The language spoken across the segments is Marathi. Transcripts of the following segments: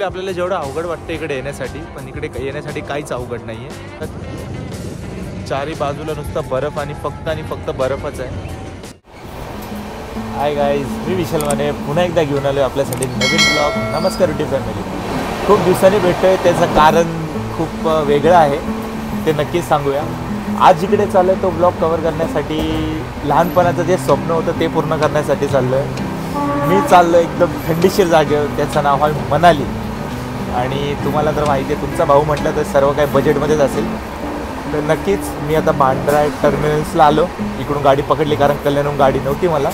आपल्याला जेवढं अवघड वाटतं इकडे येण्यासाठी, पण इकडे येण्यासाठी काहीच अवघड नाही आहे. चारी बाजूला नुसतं बर्फ आणि फक्त बर्फच आहे. हाय गाईज, मी विशाल माने पुन्हा एकदा घेऊन आलो आपल्यासाठी नवीन ब्लॉग. नमस्कार युट्यूब फॅमिली. खूप दिवसांनी भेटतोय, त्याचं कारण खूप वेगळं आहे, ते नक्कीच सांगूया. आज जिकडे चाललो आहे तो ब्लॉग कवर करण्यासाठी, लहानपणाचं जे स्वप्न होतं ते पूर्ण करण्यासाठी चाललो आहे. मी चाललो एकदम थंडीशीर जागेवर, त्याचं नाव आहे मनाली. आणि तुम्हाला तर माहिती आहे, तुमचा भाऊ म्हटलं तर सर्व काही बजेटमध्येच असेल. तर नक्कीच मी आता बांद्रा टर्मिनल्सला आलो. इकडून गाडी पकडली कारण कल्याणहून गाडी नव्हती मला.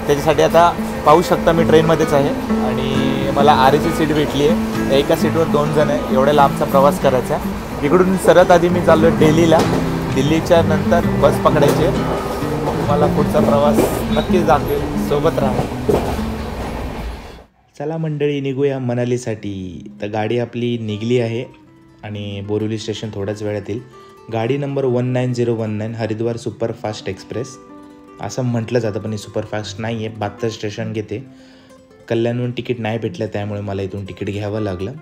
त्याच्यासाठी आता पाहू शकता मी ट्रेनमध्येच आहे आणि मला आरेची सीट भेटली आहे. एका सीटवर 2 जण आहे. एवढ्या लांबचा प्रवास करायचा आहे. इकडून सर्वात आधी मी चाललो दिल्लीला. दिल्लीच्या नंतर बस पकडायची आहे. तुम्हाला पुढचा प्रवास नक्कीच दाखवेल, सोबत राहा. चला मंडळी, निघूया मनालीसाठी. तर गाडी आपली निघली आहे आणि बोरिवली स्टेशन थोड्याच वेळात येईल. गाडी नंबर 19019 हरिद्वार सुपरफास्ट एक्सप्रेस असं म्हटलं जातं, पण ही सुपरफास्ट नाही आहे. 72 स्टेशन घेते. कल्याणहून तिकीट नाही भेटलं, त्यामुळे मला इथून तिकीट घ्यावं लागलं.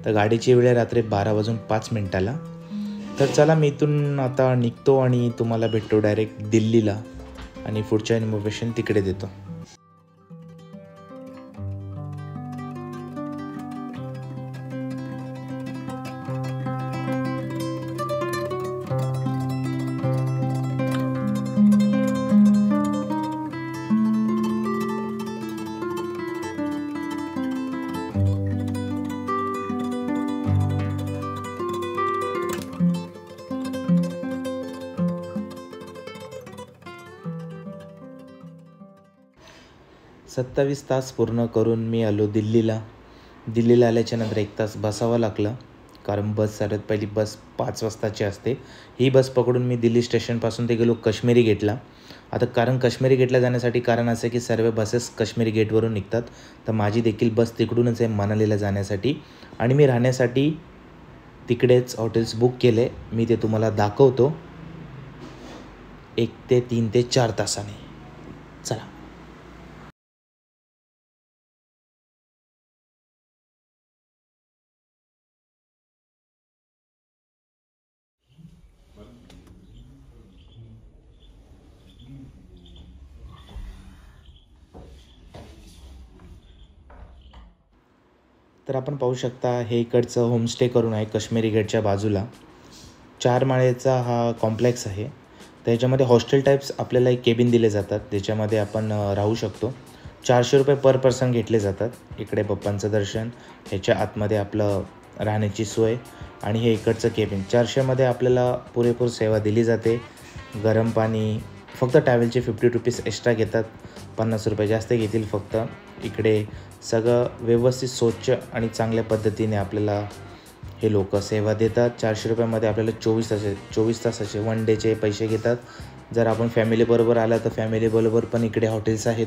तर गाडीची वेळ रात्री 12:05 तर चला, मी इथून आता निघतो आणि तुम्हाला भेटतो डायरेक्ट दिल्लीला आणि पुढच्या इन्फॉर्मेशन तिकडे देतो. सत्तावीस तास पूर्ण करून मी आलो दिल्लीला. दिल्लीला आल्याच्यानंतर 1 तास बसावं लागलं, कारण बस सर्वात पहिली बस 5 वाजताची असते. ही बस पकडून मी दिल्ली स्टेशनपासून ते गेलो काश्मीरी गेटला. आता कारण काश्मीरी गेटला जाण्यासाठी कारण असं की सर्व बसेस काश्मीरी गेटवरून निघतात. तर माझी देखील बस तिकडूनच आहे मनालीला जाण्यासाठी. आणि मी राहण्यासाठी तिकडेच हॉटेल्स बुक केले. मी ते तुम्हाला दाखवतो 1 ते 3 ते 4 तासाने. चला. तर आपण पाहू शकता, हे इकडचं होमस्टे करून आहे काश्मीरी गेटच्या बाजूला. 4 माळ्याचा हा कॉम्प्लेक्स आहे. त्याच्यामध्ये हॉस्टेल टाईप्स आपल्याला एक केबिन दिले जातात, ज्याच्यामध्ये आपण राहू शकतो. 400 रुपये पर पर्सन घेतले जातात. इकडे बाप्पांचं दर्शन, ह्याच्या आतमध्ये आपलं राहण्याची सोय आणि हे इकडचं केबिन. 400मध्ये आपल्याला पुरेपूर सेवा दिली जाते. गरम पाणी, फक्त ट्रॅव्हलचे 50 रुपीज एक्स्ट्रा घेतात. 50 रुपये जास्त घेतील फक्त. इकडे सगळं व्यवस्थित स्वच्छ आणि चांगल्या पद्धतीने आपल्याला हे लोक सेवा देतात. 400 रुपयामध्ये आपल्याला 24 तासाचे 1 डेचे पैसे घेतात. जर आपण फॅमिलीबरोबर आला तर फॅमिलीबरोबर पण इकडे हॉटेल्स आहेत.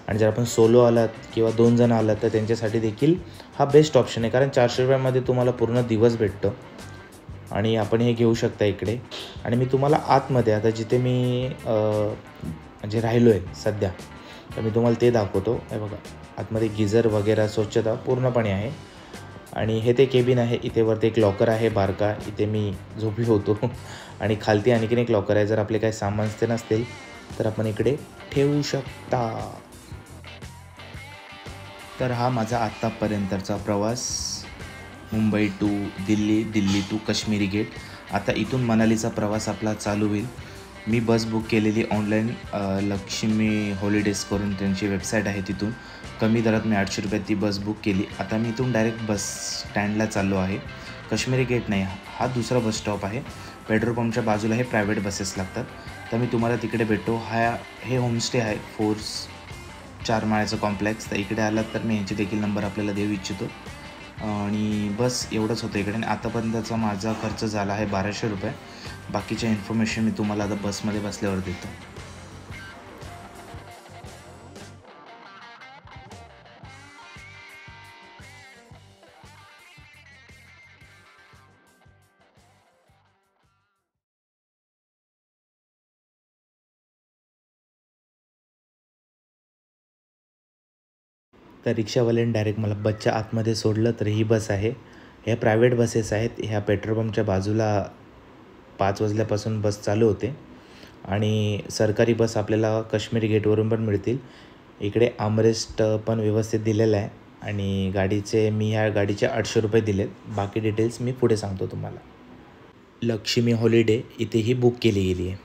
आणि जर आपण सोलो आलात किंवा 2 जण आलात तर त्यांच्यासाठी देखील हा बेस्ट ऑप्शन आहे, कारण 400 रुपयामध्ये तुम्हाला पूर्ण दिवस भेटतो आणि आपण हे घेऊ शकता इकडे. आणि मी तुम्हाला आतमध्ये, आता जिथे मी म्हणजे राहिलो आहे सध्या, तर मी तुम्हाला ते दाखवतो. हे बघा, आतमध्ये गिझर वगैरे स्वच्छता पूर्णपणे आहे. आणि हे ते केबिन आहे. इथे वरती एक लॉकर आहे बारका, इथे मी झोपलो होतो. आणि खालती आणखीन एक लॉकर आहे. जर आपले काही सामान ते नसतील तर आपण इकडे ठेवू शकता. तर हा माझा आत्तापर्यंतचा प्रवास, Mumbai to Delhi, Delhi to Kashmiri Gate. आता इथून मनालीचा प्रवास आपला चालू होईल. मी बस बुक केलेली ऑनलाईन, लक्ष्मी हॉलिडेज करून त्यांची वेबसाईट आहे, तिथून कमी दरात मी 800 रुपयात ती बस बुक केली. आता मी इथून डायरेक्ट बस स्टँडला चाललो आहे. काश्मीरी गेट नाही, हा दुसरा बस स्टॉप आहे. पेट्रोल पंपच्या बाजूला हे प्रायव्हेट बसेस लागतात. तर मी तुम्हाला तिकडे भेटतो. हे होमस्टे आहे, 4 माळ्याचं कॉम्प्लेक्स. तर इकडे आलात तर मी यांचे देखील नंबर आपल्याला देऊ इच्छितो. आणि बस एवढंच होतं इकडे. आणि आतापर्यंतचा माझा खर्च झाला आहे 1200 रुपये. बाकीच्या इन्फॉर्मेशन मी तुम्हाला आता बसमध्ये बसल्यावर देतो. तर रिक्षावाल्याने डायरेक्ट मला बसच्या आतमध्ये सोडलं. तर ही बस आहे, ह्या प्रायव्हेट बसेस आहेत. ह्या पेट्रोल पंपच्या बाजूला 5 वाजल्यापासून बस चालू होते आणि सरकारी बस आपल्याला काश्मीरी गेटवरून पण मिळतील. इकडे आर्मरेस्ट पण व्यवस्थित दिलेलं आहे आणि मी ह्या गाडीचे 800 रुपये दिलेत. बाकी डिटेल्स मी पुढे सांगतो तुम्हाला. लक्ष्मी हॉलिडे इथेही बुक केली गेली आहे.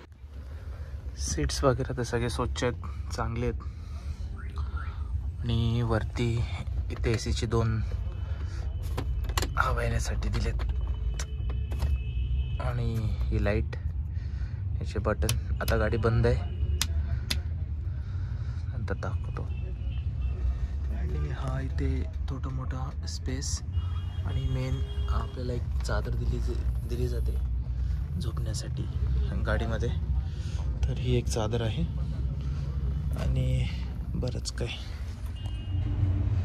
सीट्स वगैरे तर सगळे स्वच्छ आहेत, चांगले आहेत. आणि वरती इथे AC ची 2 हवा येण्यासाठी दिलेत आणि ही लाईट, याचे बटन. आता गाडी बंद आहे, नंतर दाखवतो. आणि हा इथे छोटा मोठा स्पेस आणि मेन आपल्याला एक चादर दिली जाते झोपण्यासाठी गाडीमध्ये. तर ही एक चादर आहे आणि बरंच काय.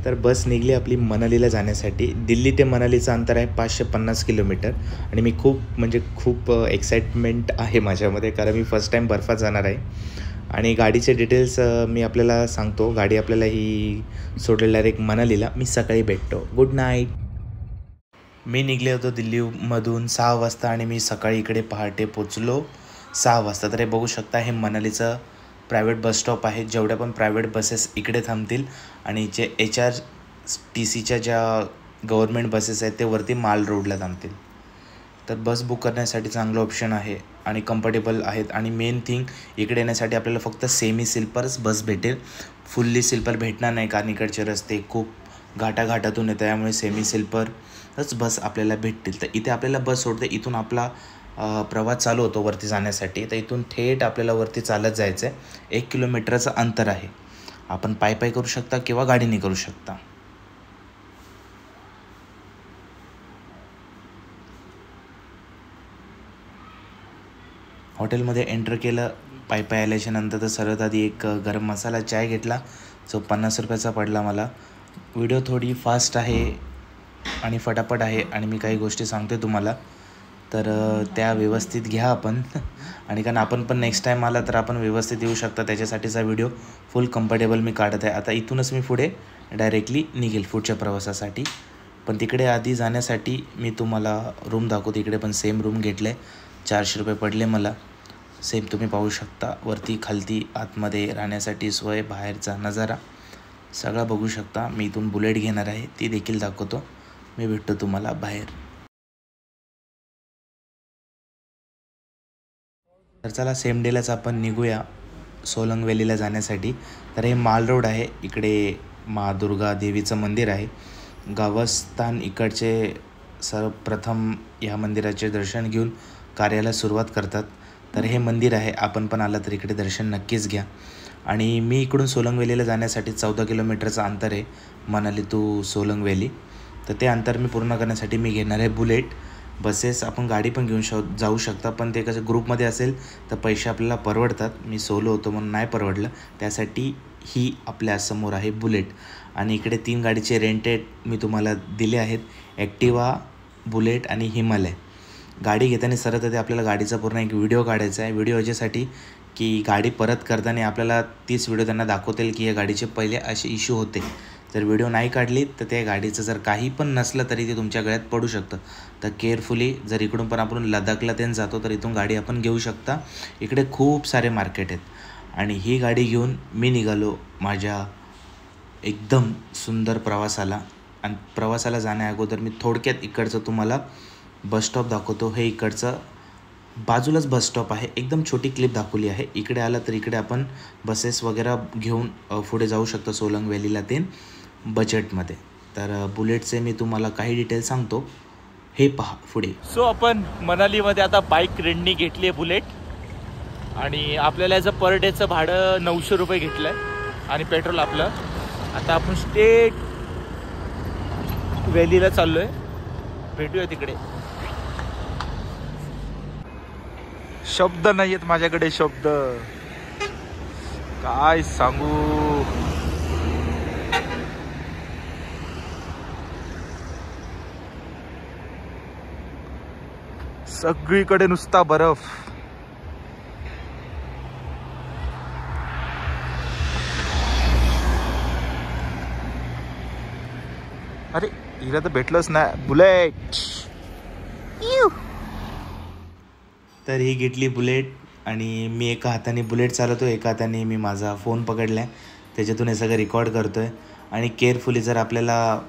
तर बस निघली आपली मनालीला जाण्यासाठी. दिल्ली ते मनालीचं अंतर आहे 550 किलोमीटर आणि मी खूप एक्साइटमेंट आहे माझ्यामध्ये, कारण मी फर्स्ट टाईम बर्फात जाणार आहे. आणि गाडीचे डिटेल्स मी आपल्याला सांगतो. गाडी आपल्याला ही सोडेल डायरेक्ट मनालीला. मी सकाळी भेटतो. Good night. मी निघले होतो दिल्लीमधून 6 वाजता आणि मी सकाळी इकडे पहाटे पोचलो 6 वाजता. तर हे बघू शकता, हे मनालीचं प्रायव्हेट बस स्टॉप आहे. जेवढ्या पण प्रायव्हेट बसेस इकडे थांबतील आणि जे HRTCच्या ज्या गव्हर्मेंट बसेस आहेत ते वरती माल रोडला थांबतील. तर बस बुक करण्यासाठी चांगलं ऑप्शन आहे आणि कम्फर्टेबल आहेत. आणि मेन थिंग, इकडे येण्यासाठी आपल्याला फक्त सेमी स्लीपरच बस भेटेल, फुल्ली स्लीपर भेटणार नाही, कारण इकडचे रस्ते खूप घाटाघाटातून येतात, त्यामुळे सेमी स्लीपरच बस आपल्याला भेटतील. तर इथे आपल्याला बस सोडते, इथून आपला प्रवास चालू होतो वरती जाण्यासाठी. तर इथून थेट आपल्याला वरती चालत जायचं आहे. 1 किलोमीटरचं अंतर आहे. आपण पायी करू शकता किंवा गाडीने करू शकता. हॉटेलमध्ये एंटर केलं पायी आल्याच्या नंतर. तर सर्वात आधी एक गरम मसाला चाय घेतला, जो 50 रुपयाचा पडला मला. व्हिडिओ थोडी फास्ट आहे आणि फटाफट आहे आणि मी काही गोष्टी सांगते तुम्हाला, तर त्या व्यवस्थित घ्या आपण. आणि कारण आपण पण नेक्स्ट टाईम आला तर आपण व्यवस्थित येऊ शकता, त्याच्यासाठीचा व्हिडिओ फुल कम्फर्टेबल मी काढत आहे. आता इथूनच मी पुढे डायरेक्टली निघेल पुढच्या प्रवासासाठी. पण तिकडे आधी जाण्यासाठी मी तुम्हाला रूम दाखवतो. इकडे पण सेम रूम घेतले, 400 रुपये पडले मला. सेम तुम्ही पाहू शकता, वरती खालती आतमध्ये राहण्यासाठी सोय, बाहेरचा नजारा सगळा बघू शकता. मी इथून बुलेट घेणार आहे, ती देखील दाखवतो. मी भेटतो तुम्हाला बाहेर. तर चला, सेम डेलाच आपण निघूया सोलंग व्हॅलीला जाण्यासाठी. तर हे माल रोड आहे. इकडे दुर्गा देवीचं मंदिर आहे. गावस्थान इकडचे सर्वप्रथम ह्या मंदिराचे दर्शन घेऊन कार्याला सुरुवात करतात. तर हे मंदिर आहे. आपण पण आला तर इकडे दर्शन नक्कीच घ्या. आणि मी इकडून सोलंग व्हॅलीला जाण्यासाठी 14 किलोमीटरचं अंतर आहे, मनाली टू सोलंग व्हॅली. तर ते अंतर मी पूर्ण करण्यासाठी मी घेणार आहे बुलेट. बसेस आपण गाडी पण घेऊन जाऊ शकता, पण ते कसं ग्रुपमध्ये असेल तर पैसे आपल्याला परवडतात. मी सोलो होतो म्हणून नाही परवडलं, त्यासाठी ही आपल्या समोर आहे बुलेट. आणि इकडे 3 गाडीचे रेंटेड मी तुम्हाला दिले आहेत, ॲक्टिवा, बुलेट आणि हिमालय. गाडी घेताना सरत ते आपल्याला गाडीचा पूर्ण एक व्हिडिओ काढायचा आहे. व्हिडिओ याच्यासाठी की गाडी परत करताना आपल्याला तीच व्हिडिओ त्यांना दाखवतील की या गाडीचे पहिले असे इश्यू होते. जर व्हिडिओ नाही काढली तर त्या गाडीचं जर काही पण नसलं तरी ते तुमच्या गळ्यात पडू शकतं. तर केअरफुली, जर इकडून पण आपण लडाखला ते जातो तर इथून गाडी आपण घेऊ शकता. इकडे खूप सारे मार्केट आहेत. आणि ही गाडी घेऊन मी निघालो माझ्या एकदम सुंदर प्रवासाला. आणि प्रवासाला जाण्या अगोदर मी थोडक्यात इकडचं तुम्हाला बसस्टॉप दाखवतो. हे इकडचं बाजूलाच बसस्टॉप आहे, एकदम छोटी क्लिप दाखवली आहे. इकडे आलं तर इकडे आपण बसेस वगैरे घेऊन पुढे जाऊ शकतो सोलंग व्हॅलीला ते बजेटमध्ये. तर बुलेटचे मी तुम्हाला काही डिटेल्स सांगतो, हे पहा पुढे. सो आपण मनालीमध्ये आता बाईक रेंटनी घेतली आहे बुलेट. आणि आपल्याला याचं पर डेचं भाडं 900 रुपये घेतलं आहे आणि पेट्रोल आपलं. आता आपण स्टेट व्हॅलीला चाललो आहे, भेटूया तिकडे. शब्द नाही आहेत माझ्याकडे, शब्द काय सांगू. सगळीकडे नुसता बर्फ. हिला तर भेटलोच ना बुलेट. तर ही घेतली बुलेट आणि मी एका हाताने बुलेट चालवतो, एका हाताने मी माझा फोन पकडला आहे, त्याच्यातून हे सगळं रेकॉर्ड करतो आहे. आणि केअरफुली जर आपल्याला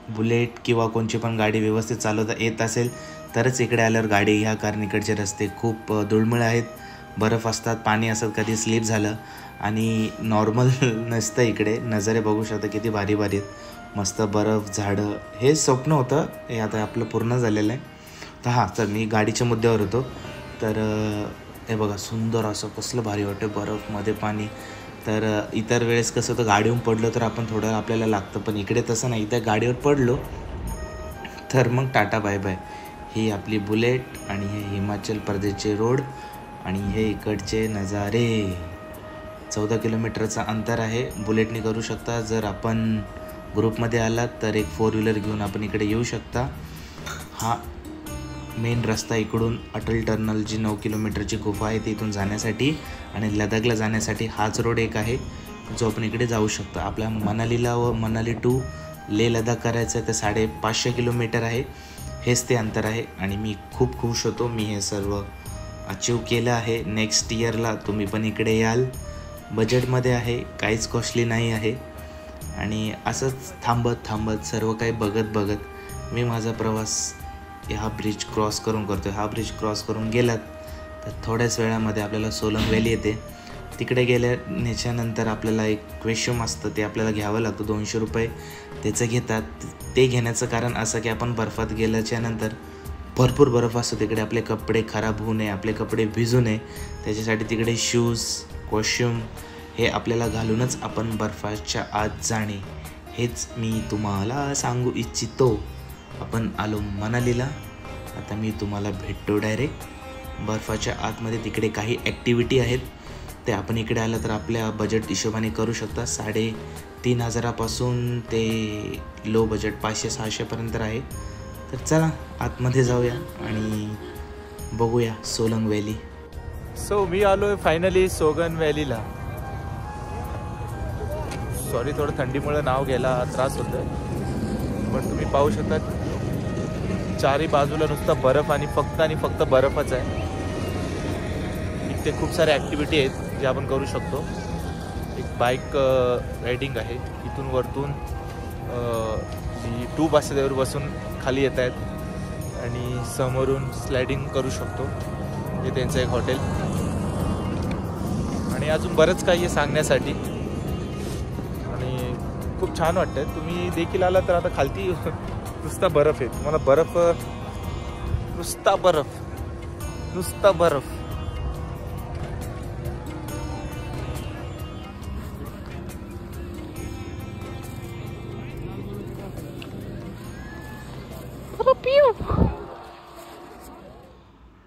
बुलेट किंवा कोणची पण गाडी व्यवस्थित चालवता येत असेल तरच इकडे आल्यावर गाडी घ्या, कारण इकडचे रस्ते खूप दुर्मिळ आहेत, बर्फ असतात, पाणी असतात, कधी स्लिप झालं आणि नॉर्मल नसतं इकडे. नजारे बघू शकता किती भारी भारी आहेत, मस्त बर्फ, झाडं. हे स्वप्न होतं, हे आता आपलं पूर्ण झालेलं आहे. तर हां, तर मी गाडीच्या मुद्द्यावर होतो. तर हे बघा सुंदर असं कसलं भारी वाटतं, बर्फमध्ये पाणी. तर इतर वेळेस कसं होतं, गाडीहून पडलो तर आपण थोडं आपल्याला लागतं, पण इकडे तसं नाही. त्या गाडीवर पडलो तर मग टाटा बाय बाय. ही आपली बुलेट आणि हे हिमाचल प्रदेशचे रोड आणि हे इकडचे नजारे. 14 किलोमीटरचं अंतर आहे, बुलेटने करू शकता. जर आपण ग्रुपमध्ये आलात तर एक 4 व्हीलर घेऊन आपण इकडे येऊ शकता. हा मेन रस्ता इकडून अटल टनल जी 9 किलोमीटरची गुफा आहे तिथून जाण्यासाठी आणि लडाखला जाण्यासाठी हाच रोड एक आहे जो आपण इकडे जाऊ शकतो. आपल्या मनालीला व मनाली टू लेह लडाख करायचं आहे तर 550 किलोमीटर आहे, हेच ते अंतर आहे. आणि मी खूप खुश होतो, मी हे सर्व अचीव केलं आहे. नेक्स्ट इयरला तुम्ही पण इकडे याल, बजेटमध्ये आहे, काहीच कॉस्टली नाही आहे. आणि असंच थांबत थांबत सर्व काही बघत बघत मी माझा प्रवास हा ब्रिज क्रॉस करून करतो. हा ब्रिज क्रॉस करून गेलात तर थोड्याच वेळामध्ये आपल्याला सोलंग व्हॅली येते. तिकडे गेल्याच्यानंतर आपल्याला एक क्वेश्चन असतं, ते आपल्याला घ्यावं लागतं, 200 रुपये त्याचं घेतात. ते घेण्याचं कारण असं की आपण बर्फात गेल्याच्यानंतर भरपूर बर्फ असतो तिकडे, आपले कपडे खराब होऊ नये, आपले कपडे भिजू नये, त्याच्यासाठी तिकडे शूज, कॉस्ट्यूम हे आपल्याला घालूनच आपण बर्फाच्या आत जाणे, हेच मी तुम्हाला सांगू इच्छितो. आपण आलो मनालीला, आता मी तुम्हाला भेटतो डायरेक्ट बर्फाच्या आतमध्ये. तिकडे काही ॲक्टिव्हिटी आहेत ते आपण इकडे आलं तर आपल्या बजेट हिशोबाने करू शकता. 3,500पासून ते लो बजेट 500-600पर्यंत आहे. तर चला आतमध्ये जाऊया आणि बघूया सोलंग व्हॅली. सो मी आलो आहे फायनली सोगन व्हॅलीला. सॉरी, थोडं थंडीमुळे नाव घ्यायला त्रास होतोय, पण तुम्ही पाहू शकता चारी बाजूला नुसता बर्फ आणि फक्त बर्फच आहे. इथे खूप सारे ॲक्टिव्हिटी आहेत जे आपण करू शकतो. एक बाईक रायडिंग आहे, इथून वरतून ट्यूब असते त्यावर बसून खाली येत आहेत आणि समोरून स्लायडिंग करू शकतो. हे त्यांचं एक हॉटेल आणि अजून बरंच काही आहे सांगण्यासाठी आणि खूप छान वाटतं. तुम्ही देखील आला तर आता खालती नुसता बर्फ आहे, तुम्हाला बर्फ, नुसता बर्फ.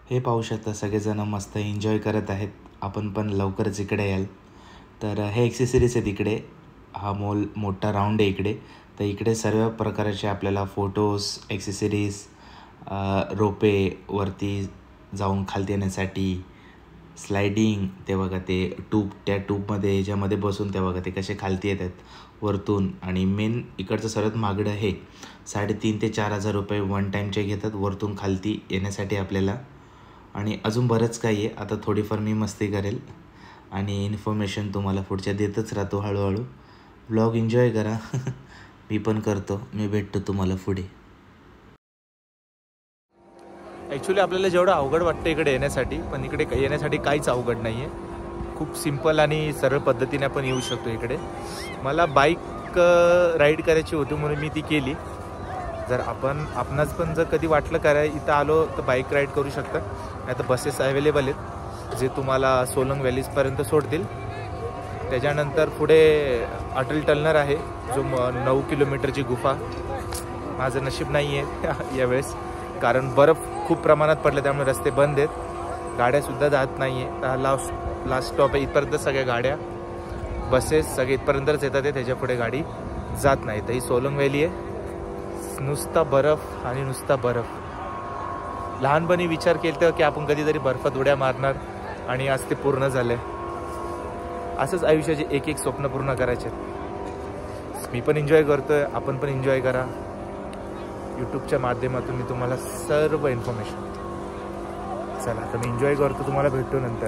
हे पाहू शकता सगळेजण मस्त एन्जॉय करत आहेत. आपण पण लवकरच इकडे याल. तर हे ॲक्सेसरीज आहेत इकडे, हा मॉल मोठा राऊंड आहे इकडे. तर इकडे सर्व प्रकारचे आपल्याला फोटोज, ॲक्सेसरीज, रोपे वरती जाऊन खालती येण्यासाठी, स्लायडिंग, ते बघा ते ट्यूब, त्या ट्यूबमध्ये ह्याच्यामध्ये बसून ते बघा ते कसे खालती येतात वरतून. आणि मेन इकडचं सर्वात महागडं हे 3,500 ते 4,000 रुपये वन टाईमचे घेतात वरतून खालती येण्यासाठी आपल्याला. आणि अजून बरंच काही आहे. आता थोडीफार मी मस्ती करेल आणि इन्फॉर्मेशन तुम्हाला पुढच्या देतच राहतो हळूहळू. व्लॉग एन्जॉय करा. मी पण करतो, मी भेटतो तुम्हाला पुढे. ॲक्च्युली आपल्याला जेवढं अवघड वाटतं इकडे येण्यासाठी, पण इकडे येण्यासाठी काहीच अवघड नाही आहे. खूप सिम्पल आणि सरळ पद्धतीने आपण येऊ शकतो इकडे. मला बाईक राईड करायची होती म्हणून मी ती केली. जर आपणास पण जर कधी वाटलं इथं आलो तर बाईक राईड करू शकता, नाही तर बसेस अवेलेबल आहेत जे तुम्हाला सोलंग व्हॅलीजपर्यंत सोडतील. त्याच्यानंतर पुढे अटल टनल आहे जो 9 किलोमीटरची गुफा. माझं नशीब नाही आहे यावेळेस, कारण बर्फ खूप प्रमाणात पडलं त्यामुळे रस्ते बंद आहेत, गाड्यासुद्धा जात नाही आहे. तर लास्ट स्टॉप आहे, इथपर्यंत सगळ्या गाड्या, बसेस सगळे इथपर्यंतच येतात आहे, त्याच्या पुढे गाडी जात नाही. तर ही सोलंग व्हॅली आहे, नुसता बर्फ आणि नुसता बर्फ. लहानपणी विचार केला की आपण कधीतरी बर्फात उड्या मारणार आणि आज ते पूर्ण झालं आहे. असंच आयुष्याचे एक स्वप्न पूर्ण करायचे. मी पण एन्जॉय करतोय, आपण पण एन्जॉय करा. यूट्यूबच्या माध्यमातून मी तुम्हाला सर्व इन्फॉर्मेशन. चला आता मी एन्जॉय करतो, तुम्हाला भेटतो नंतर.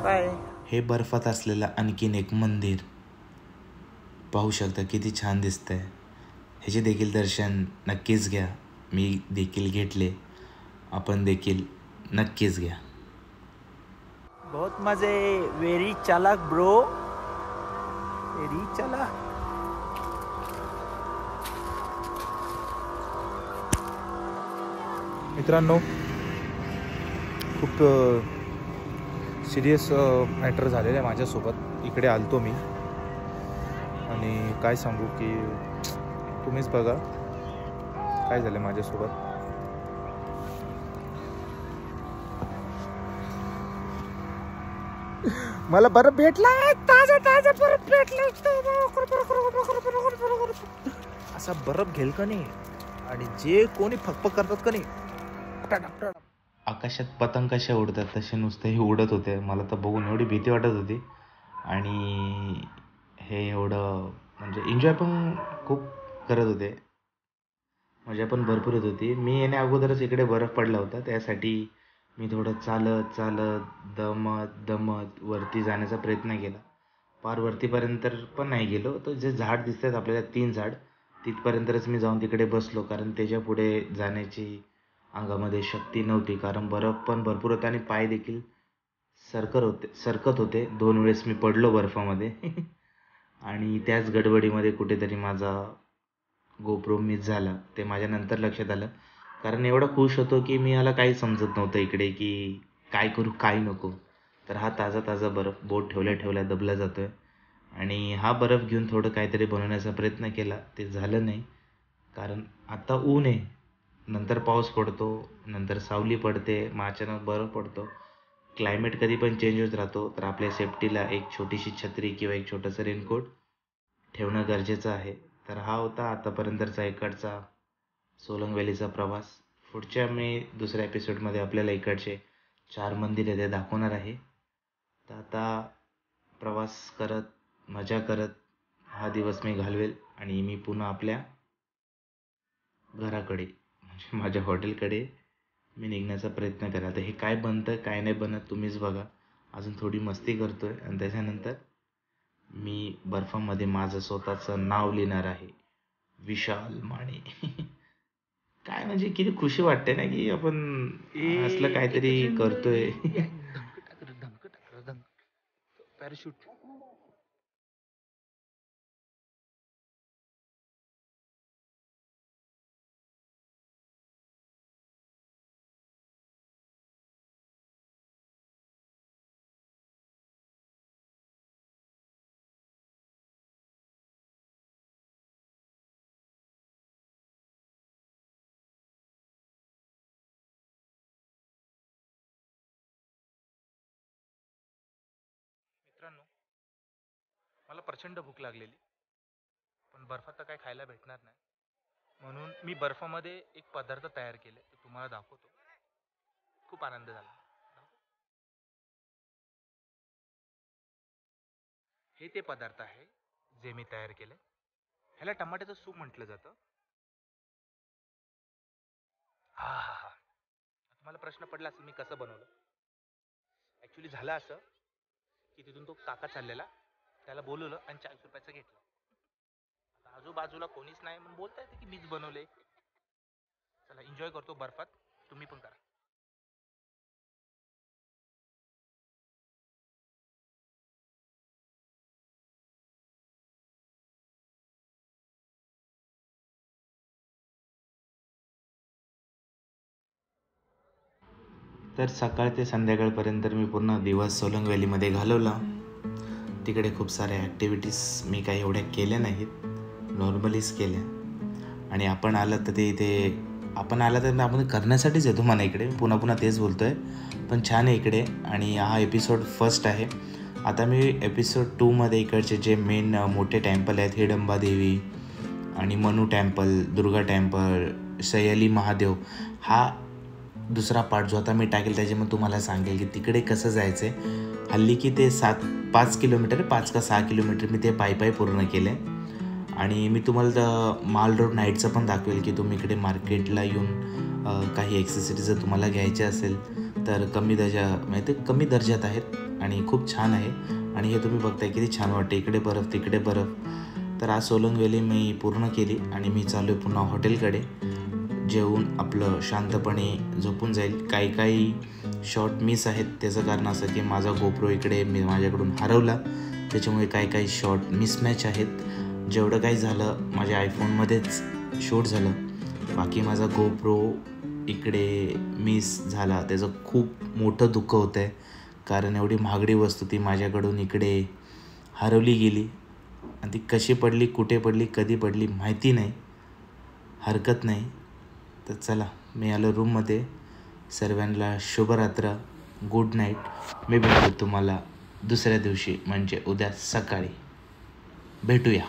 बाय. हे बर्फात असलेलं आणखीन एक मंदिर पाहू शकता, किती छान दिसतंय. ह्याचे देखील दर्शन नक्कीच घ्या. मी देखील घेतले, आपण देखील नक्कीच घ्या. बहुत मजे. वेरी चालाक ब्रो, वेरी चालाक. मित्रांनो, खूप सिरियस मॅटर झालेलं आहे माझ्यासोबत. इकडे आलतो मी आणि काय सांगू की तुम्हीच बघा काय झालं माझ्यासोबत. मला बर्फ भेटला, ताजा ताजा बर्फ भेटला. असा बर्फ घेल का नाही, आणि जे कोणी फकफक करतात का नाही, आकाशात पतंग कशा उडतात तसे नुसते हे उडत होते. मला तर बघून एवढी भीती वाटत होती, आणि हे एवढं म्हणजे एन्जॉय पण खूप करत होते. मजा पण भरपूर येत होती. मी येण्या अगोदरच इकडे बर्फ पडला होता, त्यासाठी मी थोडं चालत चालत दमत वरती जाण्याचा प्रयत्न केला. पार वरतीपर्यंत पण नाही गेलो, तर जे झाड दिसतात आपल्याला 3 झाड, तिथपर्यंतच मी जाऊन तिकडे बसलो. कारण त्याच्या पुढे जाण्याची अंगामध्ये शक्ती नव्हती, कारण बर्फ पण भरपूर होता आणि पाय देखील सरकत होते. 2 वेळेस मी पडलो बर्फामध्ये. आणि त्याच गडबडीमध्ये कुठेतरी माझा गोप्रो मिस झाला. ते माझ्या नंतर लक्षात आलं, कारण एवढा खुश होतो की मी मला काही समजत नव्हतं इकडे की काय करू काय नको. तर हा ताजा ताजा बर्फ बोट ठेवल्या दबला जातोय, आणि हा बर्फ घेऊन थोडं काहीतरी बनवण्याचा प्रयत्न केला. ते झालं नाही, कारण आता ऊन आहे, नंतर पाऊस पडतो, नंतर सावली पडते, मग अचानक बर्फ पडतो. क्लायमेट कधी पण चेंज होत राहतो. तर आपल्या सेफ्टीला एक छोटीशी छत्री किंवा एक छोटंसं रेनकोट ठेवणं गरजेचं आहे. तर हा होता आतापर्यंतचा इकडचा सोलंग व्हॅलीचा प्रवास. पुढच्या मी दुसऱ्या एपिसोडमध्ये आपल्याला इकडचे 4 मंदिर ते दाखवणार आहे. तर आता प्रवास करत मजा करत हा दिवस मी घालवेल, आणि मी पुन्हा आपल्या घराकडे म्हणजे माझ्या हॉटेलकडे मी निघण्याचा प्रयत्न करा. तर हे काय बनतं काय नाही बनत तुम्हीच बघा. अजून थोडी मस्ती करतोय, आणि त्याच्यानंतर मी बर्फामध्ये माझं स्वतःचं नाव लिहिणार आहे, विशाल माने. काय म्हणजे किती खुशी वाटते ना की आपण असलं काहीतरी करतोय. पॅराशूट. मित्रांनो, मला प्रचंड भूक लागलेली, पण बर्फात तर काय खायला भेटणार नाही, म्हणून मी बर्फामध्ये एक पदार्थ तयार केले, ते तुम्हाला दाखवतो. खूप आनंद झाला. हे ते पदार्थ आहे जे मी तयार केले. ह्याला टमाट्याचं सूप म्हटलं जातं. हा हा हा. तुम्हाला प्रश्न पडला असेल मी कसं बनवलं. ॲक्च्युली झालं असं की तिथून तो काका चाललेला, त्याला बोलवलं आणि 40 रुपयाचं घेतलं. आता आजूबाजूला कोणीच नाही, म्हणून बोलता येते की मीच बनवले. चला एन्जॉय करतो बर्फात, तुम्ही पण करा. तर सकाळ ते संध्याकाळपर्यंत मी पूर्ण दिवस सोलंग व्हॅलीमध्ये घालवला. तिकडे खूप साऱ्या ॲक्टिव्हिटीज मी काही एवढ्या केल्या नाहीत, नॉर्मलीच केल्या. आणि आपण आलं तर आपण करण्यासाठीच येतो म्हणा इकडे. पुन्हा पुन्हा तेच बोलतो आहे, पण छान आहे इकडे. आणि हा एपिसोड फर्स्ट आहे. आता मी एपिसोड 2मध्ये इकडचे जे मेन मोठे टेम्पल आहेत, हिडंबा देवी आणि मनु टेम्पल, दुर्गा टेम्पल, सयाली महादेव, हा दुसरा पार्ट जो आता मी टाकेल त्याच्यामध्ये तुम्हाला सांगेल की तिकडे कसं जायचं आहे. हल्ली की ते 5 किलोमीटर 5 का 6 किलोमीटर मी ते पायी पूर्ण केले. आणि मी तुम्हाला माल रोड नाईटचं पण दाखवेल की तुम्ही इकडे मार्केटला येऊन काही ॲक्सेसरीज जर तुम्हाला घ्यायचे असेल तर कमी दर्जात आहेत आणि खूप छान आहे. आणि हे तुम्ही बघताय किती छान वाटते, इकडे बर्फ तिकडे बर्फ. तर आज सोलंग व्हॅली मी पूर्ण केली आणि मी चालू आहे पुन्हा हॉटेलकडे. जेवून आपलं शांतपणे झोपून जाईल. काही शॉट मिस आहेत, त्याचं कारण असं की माझा गोप्रो इकडे माझ्याकडून हरवला, त्याच्यामुळे काही शॉट मिसमॅच आहेत. जेवढं काही झालं माझ्या आयफोनमध्येच शूट झालं, बाकी माझा गोप्रो इकडे मिस झाला. त्याचं खूप मोठं दुःख होतं आहे, कारण एवढी महागडी वस्तू ती माझ्याकडून इकडे हरवली गेली आणि ती कशी पडली, कुठे पडली, कधी पडली माहिती नाही. हरकत नाही. तर चला मी आलो रूममध्ये. सर्वांना शुभरात्र, गुड नाईट. मी भेटतो तुम्हाला दुसऱ्या दिवशी म्हणजे उद्या सकाळी भेटूया.